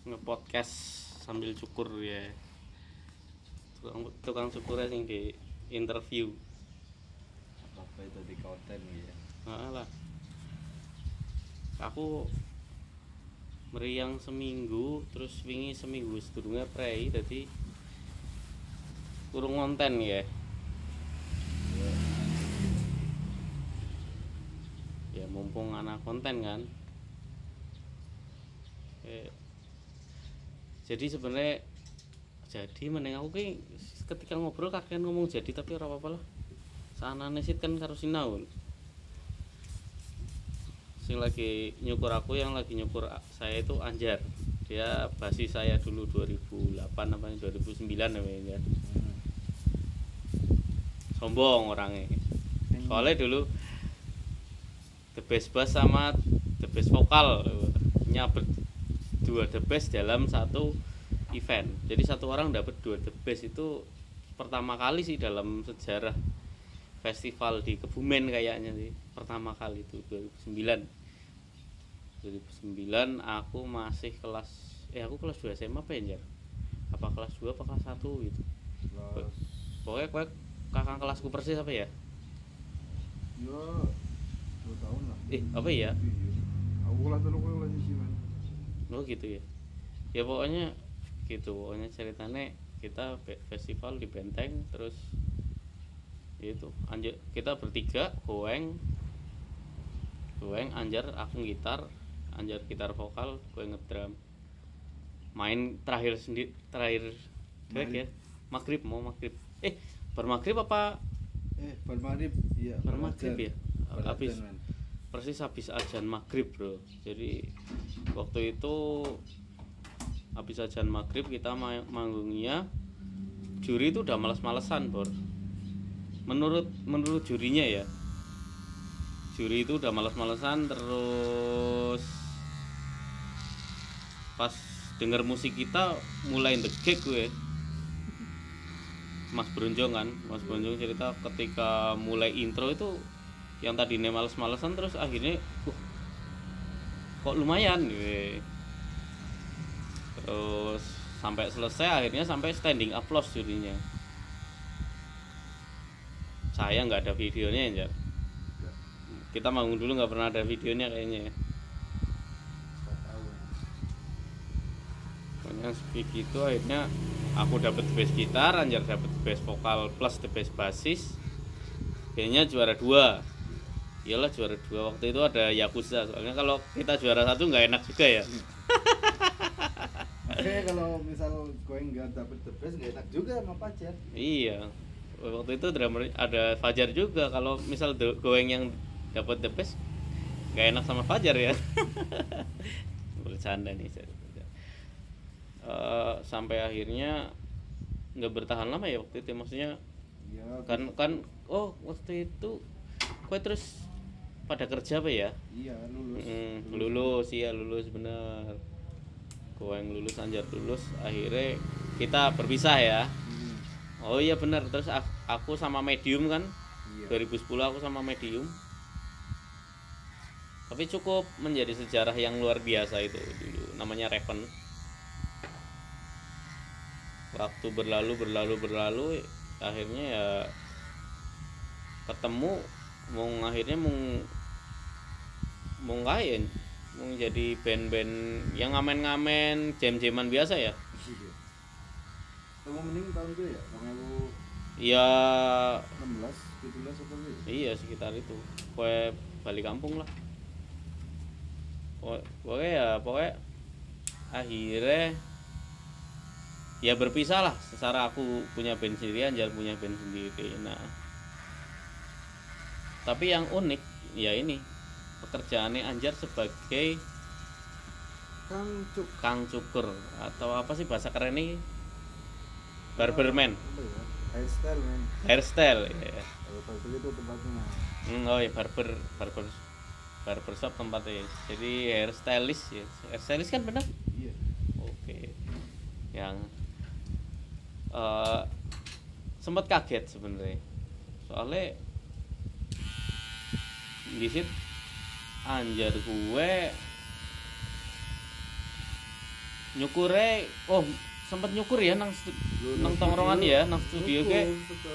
ngepodcast sambil cukur ya. Tukang cukurnya sing di interview. Apa itu di konten ya. Lah. Aku meriang seminggu, terus wingi seminggu sedurunge prei, dadi kurang konten ya. Ya mumpung anak konten kan. Jadi sebenarnya mending aku ki ketika ngobrol kakek ngomong jadi tapi ora apa-apa lah. Sanane sit kan karo sinau. Sing lagi nyukur aku, yang lagi nyukur saya itu Anjar. Dia basis saya dulu 2008 apa 2009 namanya. Sombong orangnya. Soalnya dulu the best bass sama the best vokal nyabet dua the best dalam satu event. Jadi satu orang dapat dua the best itu pertama kali sih dalam sejarah festival di Kebumen kayaknya sih. Pertama kali itu 2009 aku masih kelas aku kelas 2 SMA apa ya? Apa kelas 2 apa kelas 1 gitu. Pokoknya kakak kelasku persis apa ya? Ya 2 tahun lah. Apa ya? Aku kelas 3 kelas isi man. Oh gitu ya. Ya pokoknya gitu, pokoknya ceritanya kita festival di Benteng, terus itu kita bertiga, Goeng, Anjar, aku gitar, Anjar gitar vokal, gue ngedrum. Main terakhir track ya. Maghrib. Bermaghrib apa? Bermaghrib, iya. Bermaghrib ya. Persis habis azan maghrib bro. Jadi waktu itu habis azan maghrib kita manggungnya, juri itu udah males-malesan bor. Menurut jurinya ya, juri itu udah males-malesan. Terus pas denger musik kita mulai ngegek gue. Mas Bronjong cerita ketika mulai intro itu yang tadinya males-malesan terus akhirnya kok lumayan gitu. Terus sampai selesai, akhirnya sampai standing applause jurinya. Saya nggak ada videonya ya. Kita manggung dulu nggak pernah ada videonya kayaknya. Pokoknya begitu, akhirnya aku dapat bass gitar, Anjar dapat bass vokal plus the bass bassis. Kayaknya juara 2. Iyalah juara 2, waktu itu ada Yakuza. Soalnya kalau kita juara 1 nggak enak juga ya. Oke, kalau misal gue nggak dapet the best nggak enak juga sama pacar. Iya, waktu itu drummer ada Fajar juga. Kalau misal Goeng yang dapat the best nggak enak sama Fajar ya. Bercanda nih. Sampai akhirnya nggak bertahan lama ya waktu itu, maksudnya Ya, kan waktu itu gue terus pada kerja apa ya? iya, lulus bener. Goeng lulus, Anjar lulus, akhirnya kita berpisah ya. Oh iya bener, terus aku sama Medium kan. Iya. 2010 aku sama Medium. Tapi cukup menjadi sejarah yang luar biasa itu dulu, namanya Raven. Waktu berlalu, akhirnya ya ketemu, akhirnya mau ngain, mau jadi band-band yang ngamen-ngamen, jam-jaman biasa ya. Kamu mending tahun itu ya? Iya 16, 17 apa gitu? iya sekitar itu. Pokoknya balik kampung lah. Pokoknya akhirnya ya berpisah lah. Secara aku punya band sendiri, Anjar punya band sendiri. Nah, tapi yang unik ya ini pekerjaannya Anjar sebagai kang cukur atau apa sih bahasa keren ini? Barberman. Apa ya? Hairstyle man. Hairstyle ya. Kalau barber itu tempatnya. Oh ya barbershop tempatnya. Jadi hairstylist ya. Hairstylist kan benar? Iya. Oke. Yang sempat kaget sebenarnya. Soalnya di situ Anjar gue nyukure sempet nyukur ya nang tongkrongan ya nang studio ke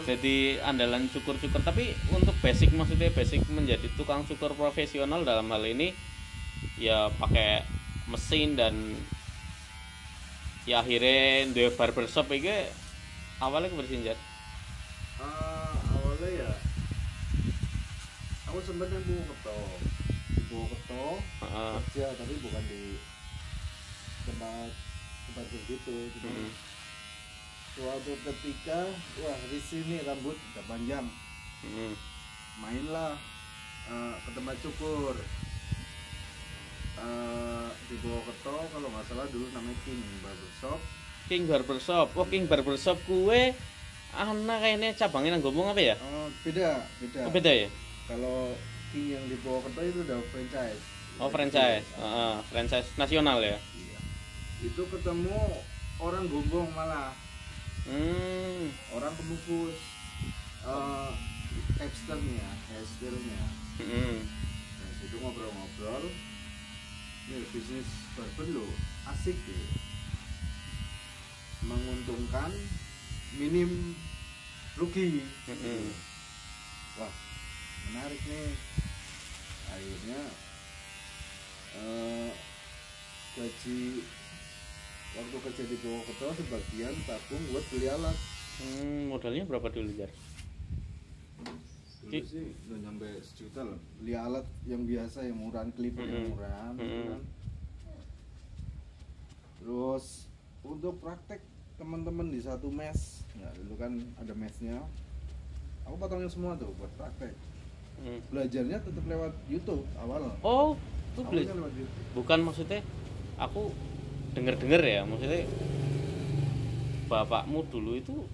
jadi andalan cukur-cukur. Tapi untuk basic, maksudnya basic menjadi tukang cukur profesional dalam hal ini ya pakai mesin dan ya akhirnya duwe barbershop iki awalnya kebersihin Jar. Awalnya ya aku sebenarnya mau keto kerja, tapi bukan di tempat begitu. Suatu ketika di sini rambut udah panjang, mainlah ke tempat cukur di Purwokerto, kalau nggak salah dulu namanya King Barbershop. King Barbershop kue anak kayaknya cabangnya nang Gombong apa ya? Beda. Beda ya? Kalau King yang di Purwokerto itu udah franchise. Franchise. Franchise nasional ya? Iya. Itu ketemu orang Gombong malah. Orang pembungkus hairstylenya. Nah, situ ngobrol-ngobrol. Ini bisnis barber lo asik deh. Menguntungkan, minim rugi. Wah, menarik nih. Akhirnya gaji waktu kerja di Purwokerto sebagian tabung buat beli alat. Modalnya berapa dulu Jar? Dulu sih udah nyampe 1 juta lah. Beli alat yang biasa, yang murahan, clipper yang murahan. Terus untuk praktek teman-teman di satu mes, ya dulu kan ada mesnya. Aku potongin semua tuh buat praktek. Belajarnya tetap lewat YouTube awal. Itu belajar lewat YouTube. Bukan, maksudnya aku denger ya, maksudnya bapakmu dulu itu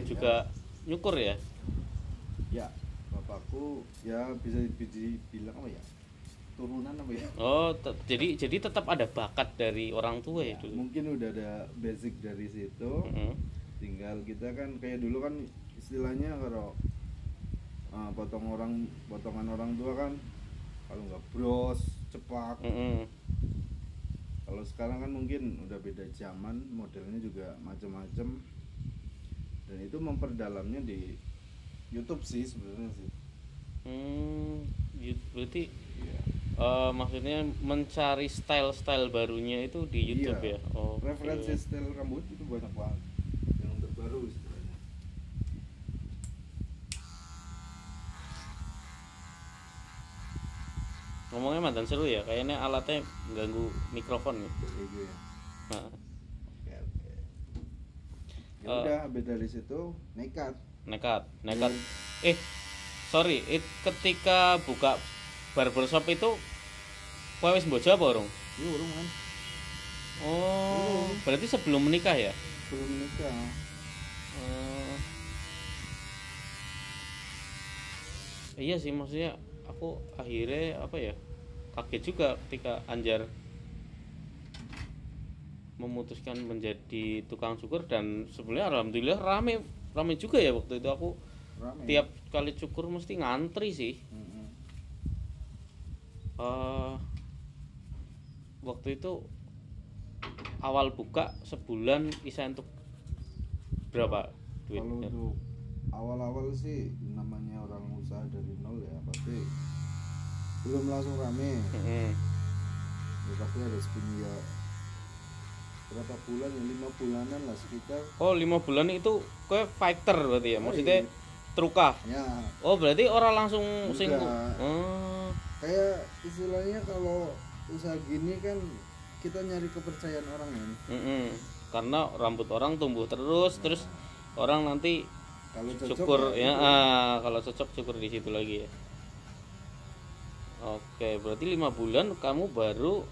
juga nyukur ya? Ya, bapakku ya bisa dibilang apa ya? Turunan apa ya? Jadi tetap ada bakat dari orang tua ya dulu. Mungkin udah ada basic dari situ. Tinggal kita kan kayak dulu kan istilahnya kalau potongan orang tua kan kalau nggak bros cepak. Kalau sekarang kan mungkin udah beda zaman, modelnya juga macam-macam, dan itu memperdalamnya di YouTube sih sebenarnya sih. Berarti maksudnya mencari style barunya itu di YouTube ya? Referensi style rambut itu banyak banget yang terbaru istilahnya. Ngomongnya mantan seru ya, kayaknya alatnya ganggu mikrofon ya. Ya udah, habis dari situ nekat. Sorry, ketika buka barbershop itu kowe wis mbojo apa urung? Iya, urung kan. Berarti sebelum menikah ya? Sebelum menikah. Iya sih, maksudnya aku akhirnya kaget juga ketika Anjar memutuskan menjadi tukang cukur, dan sebenarnya alhamdulillah rame juga ya waktu itu. Aku tiap kali cukur mesti ngantri sih. Waktu itu awal buka sebulan bisa untuk berapa duit? Kalau untuk awal-awal sih namanya orang usaha dari nol ya, pasti belum langsung rame. Ya pasti ada ya berapa bulan ya, 5 bulanan lah sekitar. 5 bulan itu kayak fighter berarti ya, maksudnya terukah ya. Berarti orang langsung sing kayak istilahnya kalau usaha gini kan kita nyari kepercayaan orang kan. Karena rambut orang tumbuh terus orang nanti kalau cocok cukur ya, kalau cocok cukur di situ lagi ya. Oke, berarti 5 bulan kamu baru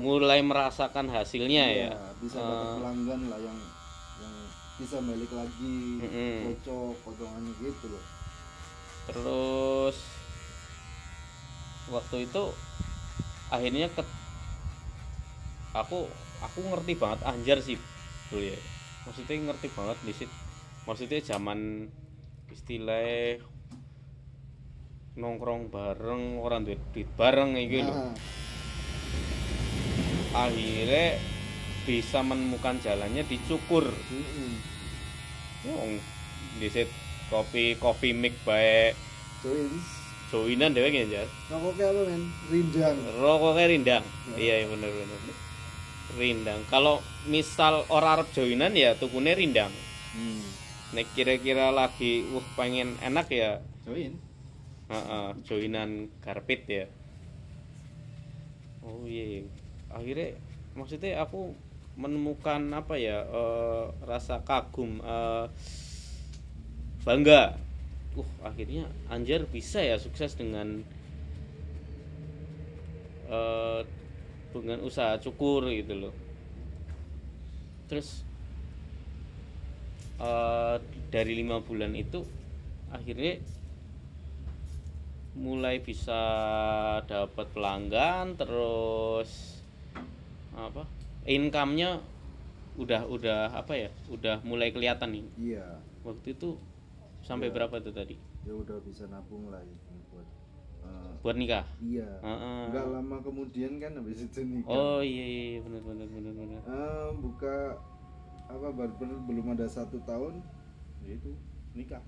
mulai merasakan hasilnya ya. Bisa dapat pelanggan lah yang bisa balik lagi, cocok potongannya gitu loh. Terus waktu itu akhirnya aku ngerti banget Anjar sih dulu ya. Maksudnya ngerti banget di situ. Maksudnya zaman istilah nongkrong bareng, orang duit bareng gitu lho. Akhirnya bisa menemukan jalannya dicukur. Wong dhisik kopi mik bae joinan dhewe ki ya. Rokoknya apa men? Rindang. Rokoknya rindang. Iya bener. Rindang. Kalau misal ora arep joinan ya tukune rindang. Nek kira-kira lagi pengen enak ya Join. Joinan karpet ya. Oh iya. Akhirnya maksudnya aku menemukan apa ya rasa kagum, bangga. Akhirnya Anjar bisa ya sukses dengan usaha cukur gitu loh. Terus dari 5 bulan itu akhirnya mulai bisa dapat pelanggan, terus apa income-nya udah apa ya, udah mulai kelihatan nih. Iya. Waktu itu sampai berapa tuh tadi? Ya udah bisa nabung lah ya buat nikah. Iya. Enggak lama kemudian kan habis itu nikah. Oh iya benar. Buka apa barber belum ada 1 tahun ya itu nikah.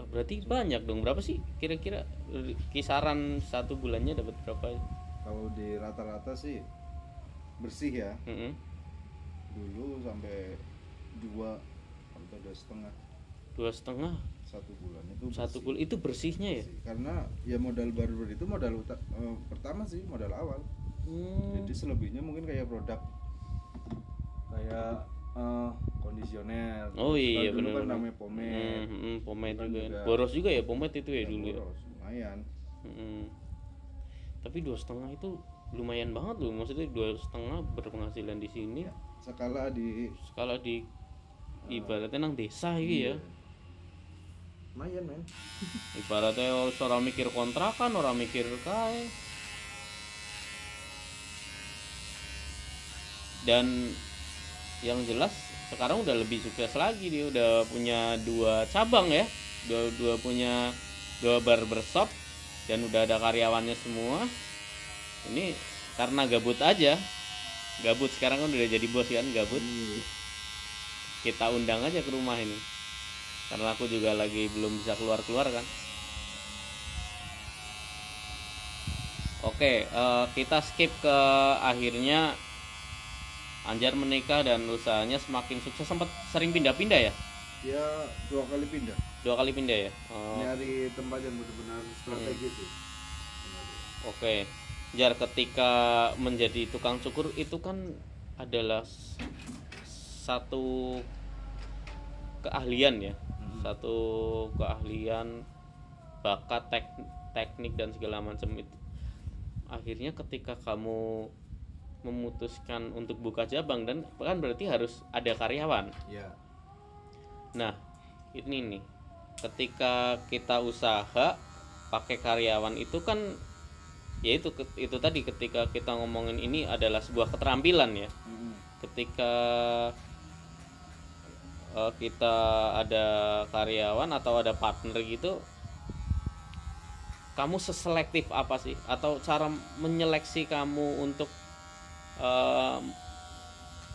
Berarti banyak dong. Berapa sih kira-kira kisaran 1 bulannya dapat berapa? Kalau di rata-rata sih bersih ya. Dulu sampai 2 atau 2,5. 2,5 1 bulan itu bersih. 1 bulan itu bersihnya ya? Karena ya modal barber itu modal pertama sih, modal awal. Jadi selebihnya mungkin kayak produk kayak kondisioner. Oh iya dulu benar. Kan namanya pomade. Pomade kan juga. Boros juga ya pomade itu ya dulu. Boros, lumayan. Tapi 2,5 itu lumayan banget loh. Maksudnya 2,5 berpenghasilan di sini. Ya, skala di ibaratnya nang desa iki ya. Lumayan men. Ibaratnya orang mikir kontrakan, orang mikir kae. Dan yang jelas sekarang udah lebih sukses lagi, dia udah punya 2 cabang ya, punya 2 barbershop dan udah ada karyawannya semua. Ini karena gabut aja, sekarang kan udah jadi bos kan, gabut. Kita undang aja ke rumah ini, karena aku juga lagi belum bisa keluar kan. Oke, kita skip ke akhirnya Anjar menikah dan usahanya semakin sukses. Sempat sering pindah-pindah ya? Ya 2 kali pindah. 2 kali pindah ya? Nyari tempat yang benar-benar strategis sih. Oke. Jar, ketika menjadi tukang cukur itu kan adalah satu keahlian ya. Satu keahlian, bakat, teknik dan segala macam itu. Akhirnya ketika kamu memutuskan untuk buka cabang, dan kan berarti harus ada karyawan. Ya. Nah, ini nih, ketika kita usaha pakai karyawan itu kan ya itu tadi, ketika kita ngomongin ini adalah sebuah keterampilan ya. Ketika kita ada karyawan atau ada partner gitu, kamu seselektif apa sih, atau cara menyeleksi kamu untuk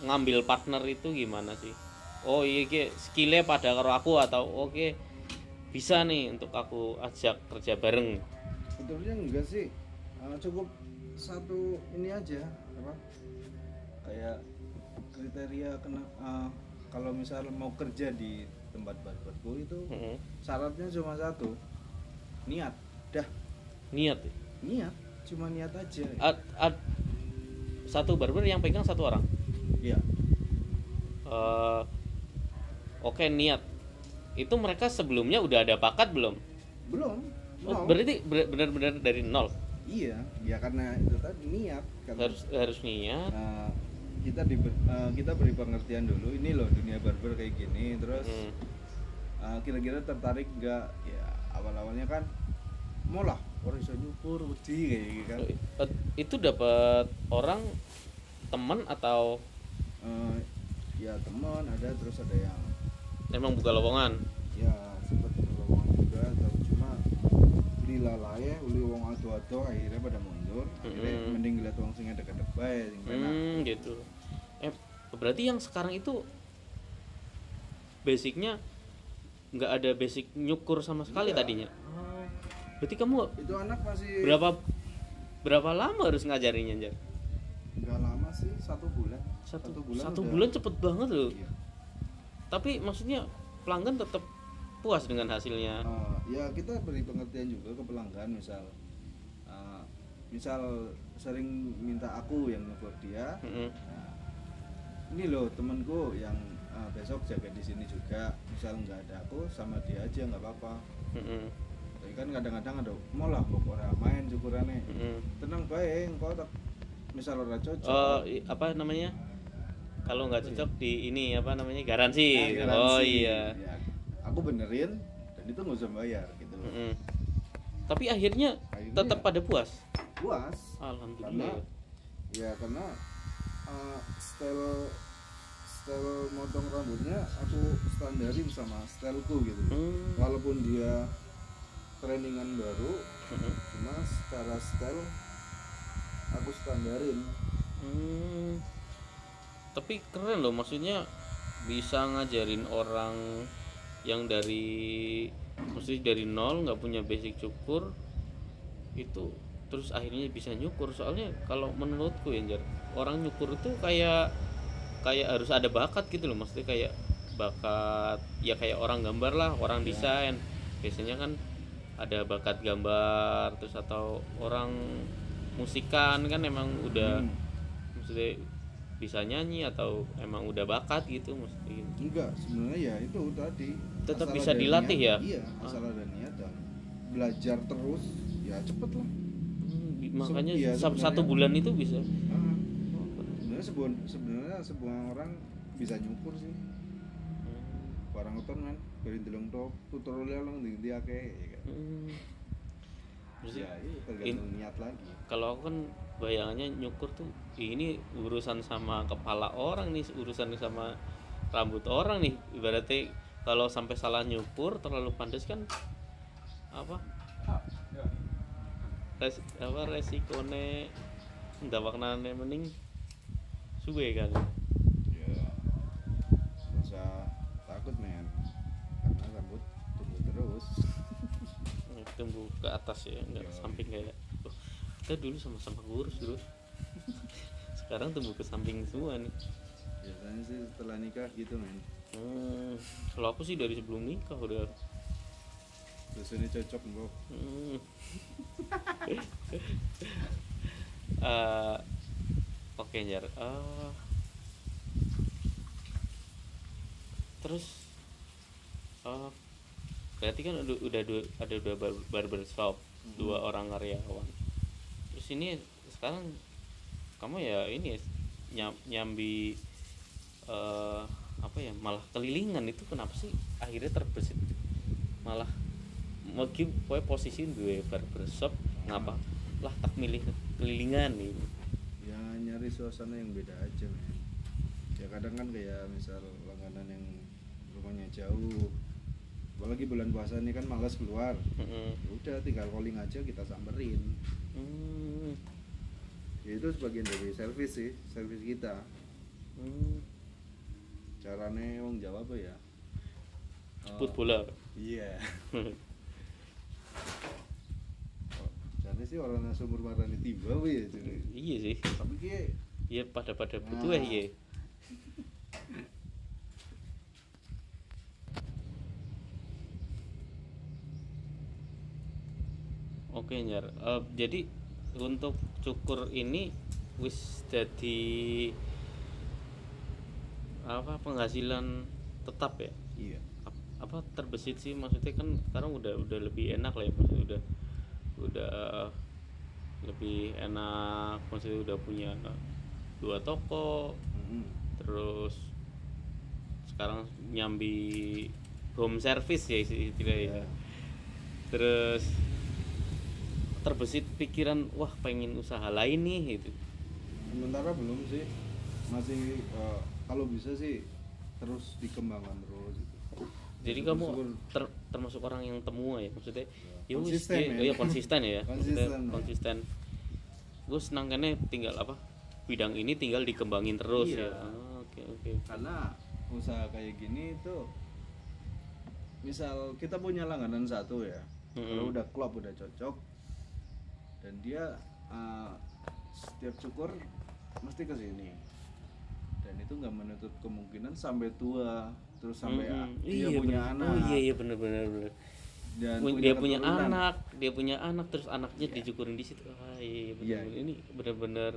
ngambil partner itu gimana sih? Oh iya skillnya pada karo aku, atau oke bisa nih untuk aku ajak kerja bareng. Sebetulnya enggak sih, cukup satu ini aja apa kayak kriteria kalau misal mau kerja di tempat barberku itu syaratnya cuma satu, niat. Niat Cuma niat aja. Satu barber yang pegang 1 orang. Iya. Oke, niat. Itu mereka sebelumnya udah ada bakat belum? Belum. Berarti benar-benar dari nol. Iya, ya karena itu tadi niat. Harus niat. Kita beri pengertian dulu, ini loh dunia barber kayak gini, terus kira-kira tertarik nggak? Ya awal-awalnya kan mau lah orang bisa nyukur wedi kayak gitu kan. Itu dapat orang teman atau ya teman ada, terus ada yang emang buka lowongan? Ya sempat buka lowongan juga, atau cuma beli lalai uli wong ado-ado akhirnya pada mundur. Akhirnya mending lihat wong sing deket-deket bae sing penak. Gitu. Berarti yang sekarang itu basicnya nggak ada basic nyukur sama sekali Iya. tadinya. Berarti kamu Itu anak masih berapa lama harus ngajarinnya, Jar? nggak lama sih, 1 bulan. Satu udah- bulan cepet banget loh. Iya. Tapi maksudnya pelanggan tetap puas dengan hasilnya. Ya kita beri pengertian juga ke pelanggan, misal sering minta aku yang nyukur dia. Mm-mm. Ini loh temanku yang besok jaga di sini juga, misal nggak ada aku sama dia aja nggak apa-apa. Mm-mm. Tapi kan kadang-kadang ada mau lah kok orang main syukurannya. Mm-mm. Tenang baik, kau tak misal orang cocok. Apa namanya? Kalau nggak cocok di ini apa namanya garansi. Nah, Oh garansi. iya. Ya, aku benerin dan itu nggak usah bayar gitu loh. Mm-mm. Tapi akhirnya Akhirnya tetap pada puas. Puas. Alhamdulillah. Karena style motong rambutnya aku standarin sama styleku gitu. Hmm. Walaupun dia trainingan baru, Mm-mm. cuma secara style aku standarin. Hmm. Tapi keren loh, maksudnya bisa ngajarin orang yang maksudnya dari nol nggak punya basic cukur itu terus akhirnya bisa nyukur. Soalnya kalau menurutku ya Jar, orang nyukur itu kayak harus ada bakat gitu loh, maksudnya kayak bakat ya kayak orang gambar lah, orang desain biasanya kan ada bakat gambar, terus atau orang musikan kan emang udah maksudnya bisa nyanyi atau emang udah bakat gitu maksudnya. Enggak, sebenarnya ya itu tadi Tetap asal bisa ada dilatih niat, ya? Iya, asal ada niat dan belajar terus ya cepet lah. Makanya Iya, satu sebenarnya. bulan itu bisa. Sebenarnya sebuah orang bisa nyukur sih. Barang oton kan, beri deleng tok tutorial lang di akeh ya kan. Maksudnya, Ya, itu tergantung niat lagi. kalau aku kan bayangannya nyukur tuh ini urusan sama kepala orang nih, urusan sama rambut orang nih. Ibaratnya kalau sampai salah nyukur terlalu pandas kan apa resikone ndawaknane mending suwe kan. Ya, nggak usah takut men, karena rambut tumbuh terus. Tumbuh ke atas ya, enggak Iya. samping kayak kita dulu sama-sama kurus dulu. Sekarang tumbuh ke samping semua nih. Biasanya sih setelah nikah gitu men. Kalau aku sih dari sebelum nikah udah. Terus ini cocok bro. Oke Jar. Terus berarti kan ada dua barbershop, dua orang karyawan. Terus ini sekarang kamu ya ini nyambi apa ya, malah kelilingan itu kenapa sih akhirnya terbesit malah mungkin posisi gue barbershop ngapa lah tak milih kelilingan nih. Ya nyari suasana yang beda aja men. Ya kadang kan kayak misal langganan yang rumahnya jauh, apalagi bulan puasa ini kan malas keluar. Ya udah tinggal calling aja kita samperin. Ya itu sebagian dari servis sih, servis kita. Caranya wong Jawa apa ya? Jemput bola. Iya. Jadi sih orang sumur marani tiba ya jadi. Iya sih. Tapi ki Iya pada butuh ya iya. Oke Njar. Jadi untuk cukur ini wis jadi apa penghasilan tetap ya? iya. Apa terbesit sih, maksudnya kan sekarang udah lebih enak lah ya, maksudnya udah lebih enak, maksudnya udah punya 2 toko, terus sekarang nyambi home service ya istilahnya. Terus terbesit pikiran wah pengen usaha lain nih gitu. Sementara belum sih, masih kalau bisa sih terus dikembangkan terus gitu. Jadi kamu termasuk orang yang temu ya, maksudnya ya wis, Konsisten, ya, men. ya konsisten ya. Maksudnya Konsisten, men. konsisten. Gue senang karena tinggal apa bidang ini tinggal dikembangin terus Iya. ya. Oke. oke. Karena usaha kayak gini itu misal kita punya langganan satu ya, kalau udah klop, udah cocok, dan dia setiap cukur mesti ke sini, dan itu nggak menutup kemungkinan sampai tua terus sampai dia punya anak. Oh iya benar. Dan Dia punya keturunan. anak terus anaknya dicukurin di situ. Iya benar. Ini benar-benar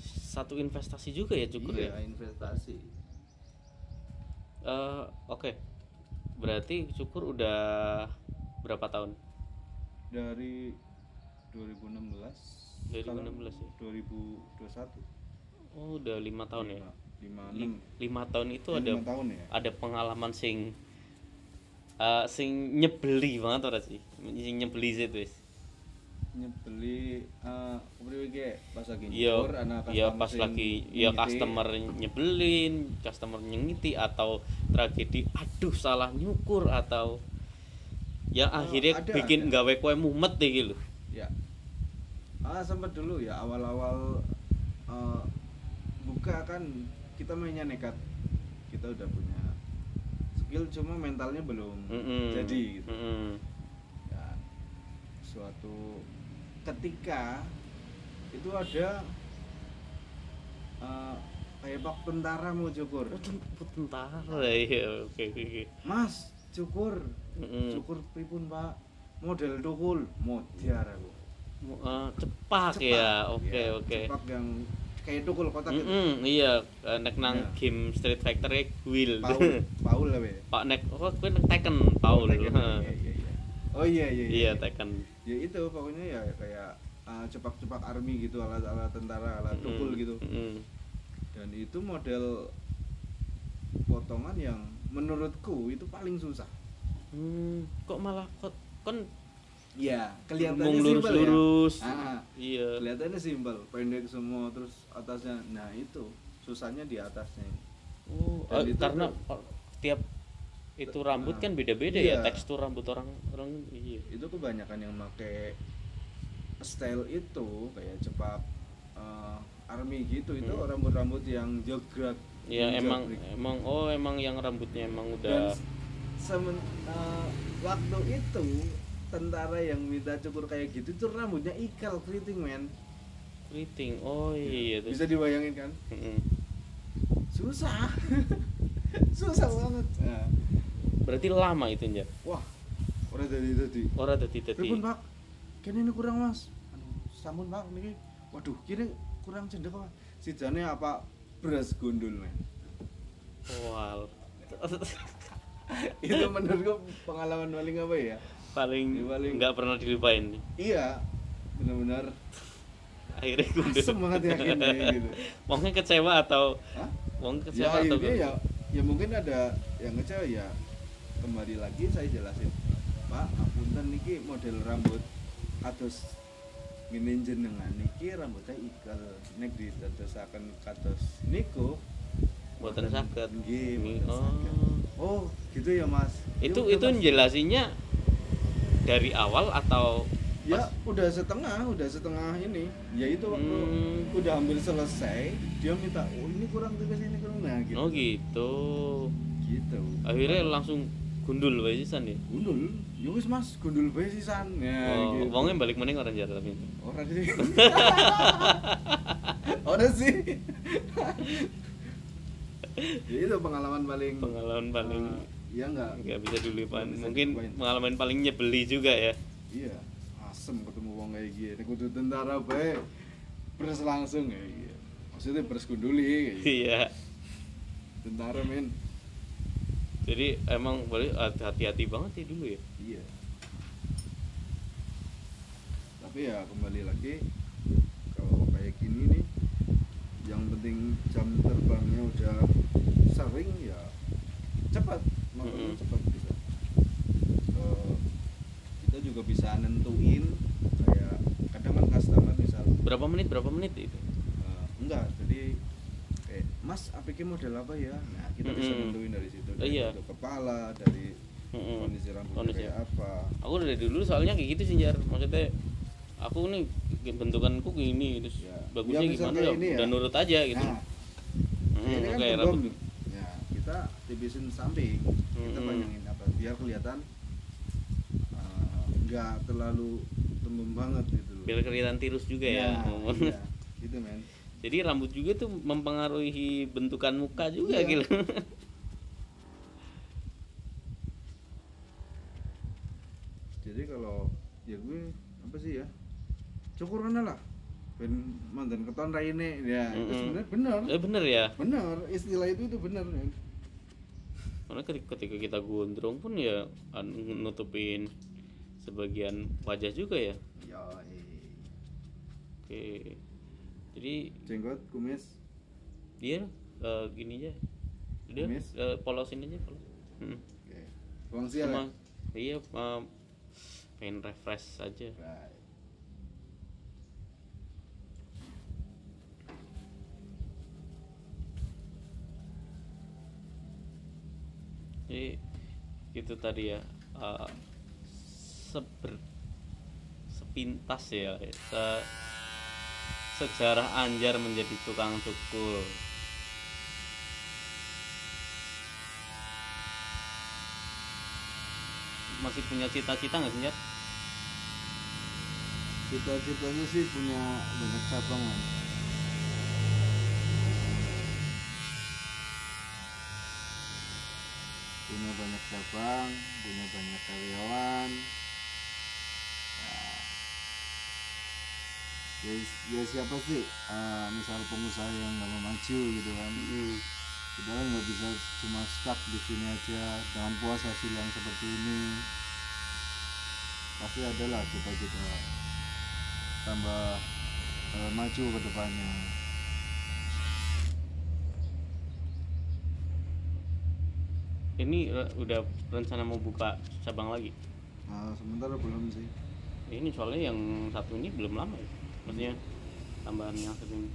satu investasi juga ya cukur ya. Investasi. Oke. Berarti cukur udah berapa tahun? Dari 2016 ya? 2021. Oh, udah 5 tahun ya? 5 tahun itu ya, ada 5 tahun ya? Ada pengalaman sing nyebeli banget ora sih? Sing nyebeli sih wis. Nyebeli kepriwe ge pas lagi Iya, nyukur anak ya pas lagi ya customer nyebelin, customer nyengiti, atau tragedi aduh salah nyukur, atau yang akhirnya bikin gawe kowe mumet iki lho. Ya. Sempat dulu ya awal-awal buka kan kita mainnya nekat. Kita udah punya skill cuma mentalnya belum jadi gitu. Ya, suatu ketika itu ada kayak pak tentara mau cukur. Oh, tentara ya. Oke. Mas, cukur. Cukur pripun, Pak? Model tukul, modiar aku. Cepak ya. Oke. Cepak yang kayak tukul kotak gitu. Iya, nek nang game Street Fighter Will. Paul lah, Be. Pak nek kowe nek Tekken Paul. Iya. Oh iya. Iya, Tekken. Ya itu pokoknya ya kayak cepak-cepak army gitu, ala tentara, ala tukul gitu. Dan itu model potongan yang menurutku itu paling susah. Kok malah kon ya kelihatannya simpel lurus. Ya. Iya. Kelihatannya simpel, pendek semua terus atasnya. Nah, itu susahnya di atasnya. Karena tiap itu rambut kan beda-beda ya, tekstur rambut orang iya. Itu kebanyakan yang pakai style itu kayak cepak army gitu, itu rambut-rambut yang jograk. Ya emang yang rambutnya emang udah. Dan waktu itu tentara yang minta cukur kayak gitu tuh rambutnya ikal keriting, men. Keriting. Oh iya tuh. Bisa dibayangin kan? Susah. Susah banget. Nah. Berarti lama itu ya? Wah, ora dadi. Pripun, Pak? Kene ini kurang, Mas. Sampun, Pak, niki. Waduh, kene kurang cendek, Pak. Sijane apa beras gundul, men. Wow. Itu menurutku pengalaman paling apa ya? Paling nggak pernah dilupain. Iya, benar-benar. Akhirnya gundul. Asem banget yakin gitu. Wongnya kecewa atau? Wong kecewa atau? Ya mungkin ada yang kecewa ya. Kembali lagi saya jelasin, Pak, apunten niki model rambut kados ngene jenengan niki rambutnya ikal, nek didadosaken kados niku mboten saged. Nggih. Oh, gitu ya, Mas. Itu njelasinnya dari awal atau ya udah setengah ini. Ya itu waktu udah hampir selesai, dia minta, "Oh, ini kurang tegas, ini kurang." Nah, gitu. Oh, gitu. Gitu. Akhirnya langsung gundul wae sisan ya. Gundul. Ya wis, Mas, gundul wae sisan. Ya, gitu. Wongnya balik meneh ora njar tapi. Ora sih. Ora sih. Ya itu pengalaman paling ya enggak bisa dilupain. Mungkin pengalaman paling nyebeli juga ya. Iya, asem ketemu wong kayak gini. Kudu tentara bae. Beres langsung ya. Maksudnya beres gunduli kayak gitu. Iya. Tentara, men. Jadi emang boleh hati-hati banget ya dulu ya. Iya. Tapi ya kembali lagi, kalau kayak gini nih, yang penting jam terbangnya udah sering ya cepat, makanya cepat bisa. Kita juga bisa nentuin kayak kadang kan customer misal berapa menit itu? Enggak, jadi Mas, APK model apa ya? Nah, kita bisa nentuin dari situ. Dari bentuk kepala, dari kondisi rambutnya kayak apa. Aku dari dulu soalnya kayak gitu sih, Jar. Maksudnya aku nih bentukanku gini terus bagusnya gimana ya? Udah nurut aja gitu. Nah, ini kan tipisin samping, kita panjangin apa biar kelihatan nggak terlalu tembem banget gitu loh. Biar kelihatan tirus juga ya. Iya, gitu men. Jadi rambut juga tuh mempengaruhi bentukan muka juga Iya. gitu. Jadi kalau ya gue apa sih ya, cukur lah ben mantan keton raine ya. Itu sebenarnya bener. Bener ya. Bener, istilah itu bener men. Karena ketika kita gondrong pun ya nutupin sebagian wajah juga ya. Ya, Oke. Jadi jenggot, kumis, dia gini aja. Udah kumis? polosin aja polos. Oke. Pulang siang ya? Iya, pengen refresh aja. Right. Jadi itu tadi ya sepintas ya sejarah Anjar menjadi tukang cukur. Masih punya cita-cita nggak sih, Jar? Cita-citanya sih punya banyak cabang man. Punya banyak cabang, punya banyak karyawan. Ya siapa sih misal pengusaha yang nggak mau maju gitu kan. Kita kan nggak bisa cuma stuck di sini aja dengan puas hasil yang seperti ini. Pasti adalah cita-cita tambah maju ke depannya. Ini udah rencana mau buka cabang lagi? Sementara belum sih. Ini soalnya yang satu ini belum lama ya, maksudnya tambahan yang satu ini.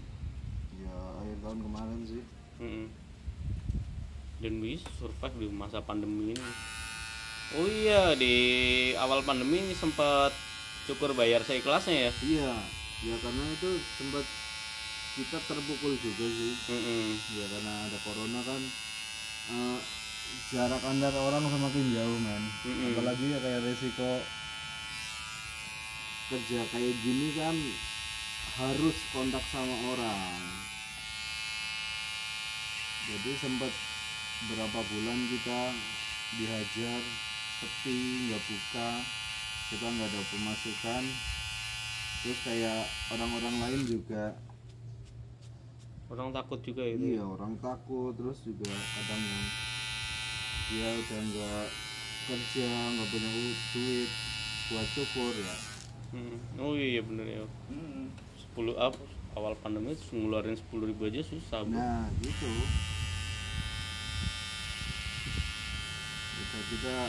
Ya akhir tahun kemarin sih. Dan bisa survive di masa pandemi ini. Oh iya, di awal pandemi ini sempat cukur bayar seikhlasnya ya. Iya, ya karena itu sempat kita terpukul juga sih. Ya karena ada corona kan, jarak antar orang semakin jauh men. Apalagi ya kayak resiko kerja kayak gini kan harus kontak sama orang. Jadi sempat berapa bulan kita dihajar, sepi, nggak buka, kita nggak ada pemasukan. Terus kayak orang-orang lain juga, orang takut juga itu. iya orang takut. Terus juga kadang yang dia udah nggak kerja, nggak punya duit buat cukur ya. Oh iya bener ya. 10 up awal pandemi ngeluarin 10.000 aja susah. Nah gitu. Kita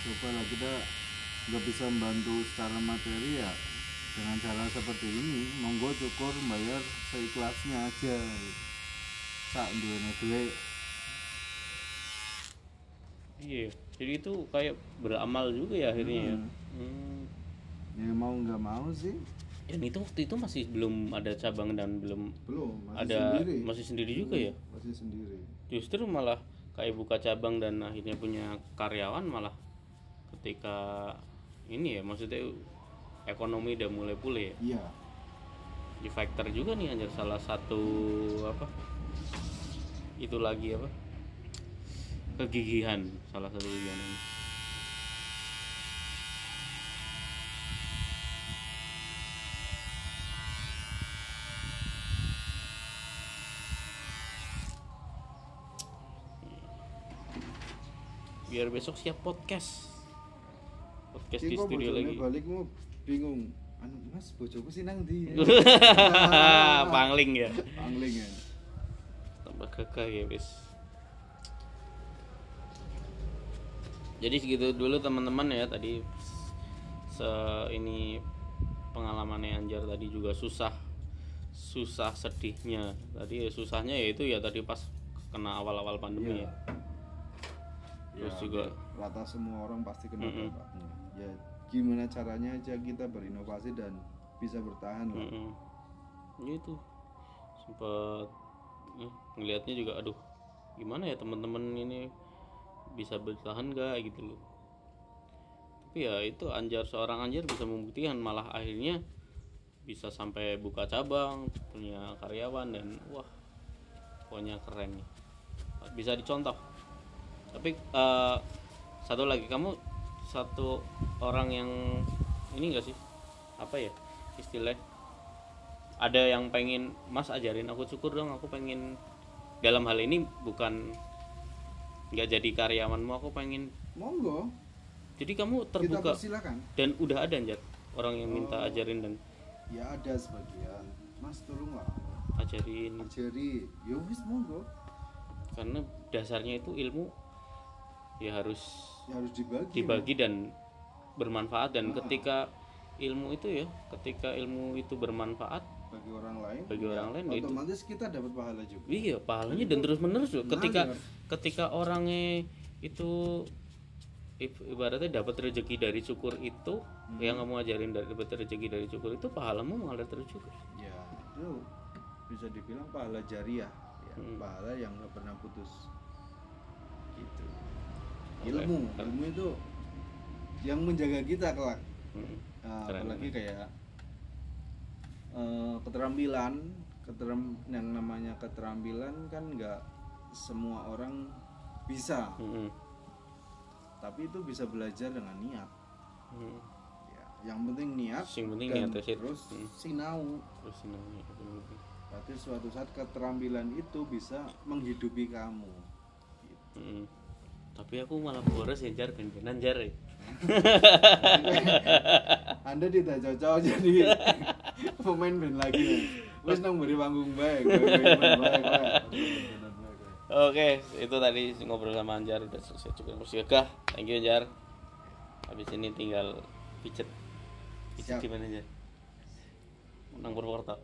coba lah, kita nggak bisa membantu secara materi ya dengan cara seperti ini. Monggo cukur bayar seikhlasnya aja, sak duwe. Iya, jadi itu kayak beramal juga ya akhirnya ya. Ya mau nggak mau sih. Dan itu waktu itu masih belum ada cabang dan belum Masih ada sendiri. masih sendiri juga ya. Masih sendiri. Justru malah kayak buka cabang dan akhirnya punya karyawan malah ketika ini ya, maksudnya ekonomi udah mulai pulih ya. Iya. Di factor juga nih Anjar, salah satu apa itu lagi apa kegigihan, salah satu kegigihan ini. Biar besok siap podcast di studio lagi. Balikmu bingung. Anu Mas, bojoku sih nang ndi? Pangling ya. Pangling ya. Tambah kekeh ya wis. Jadi segitu dulu teman-teman ya, tadi ini pengalamannya Anjar tadi juga susah sedihnya. Tadi susahnya ya itu ya tadi pas kena awal-awal pandemi ya. Terus juga rata semua orang pasti kena dampaknya. Ya gimana caranya aja kita berinovasi dan bisa bertahan lah. Ya itu sempat ngelihatnya juga aduh gimana ya teman-teman ini bisa bertahan gak gitu loh. Tapi ya itu seorang Anjar bisa membuktikan, malah akhirnya bisa sampai buka cabang, punya karyawan, dan wah pokoknya keren nih, bisa dicontoh. Tapi satu lagi, kamu satu orang yang ini enggak sih, apa ya istilah, ada yang pengen Mas ajarin aku cukur dong, aku pengen dalam hal ini bukan nggak jadi karyawanmu, aku pengen. Monggo, Jadi kamu kita terbuka persilakan. dan udah ada Anjar orang yang minta ajarin dan Ya ada sebagian, Mas tolonglah ajarin, ajari, ya wis monggo, karena dasarnya itu ilmu ya harus ya harus dibagi. dibagi dan bermanfaat. Dan ketika ilmu itu bermanfaat Bagi orang lain, bagi orang lain, itu otomatis kita dapat pahala juga. iya pahalanya dan terus menerus loh. Mengalir. Ketika orangnya itu ibaratnya dapat rezeki dari cukur itu, yang kamu ajarin dapat rezeki dari cukur itu, pahalamu mengalir terus juga. Ya itu bisa dibilang pahala jariah, ya, pahala yang nggak pernah putus gitu. Ilmu itu yang menjaga kita kelak. Keren, Apalagi kayak keterampilan yang namanya keterampilan kan nggak semua orang bisa, tapi itu bisa belajar dengan niat. Ya, yang penting niat, Yang penting dan niatnya sih. terus sinau. Terus ini Berarti suatu saat keterampilan itu bisa menghidupi kamu gitu. Tapi aku malah boros ya Jar, ganjenan Jar ya. Anda tidak cocok jadi pemain band lagi. Wis nang beri panggung baik. Oke, itu tadi ngobrol sama Anjar, udah selesai cukup bersiaga. Thank you Jar. Habis ini tinggal pijet Siap. di mana Jar? Nang Purwokerto.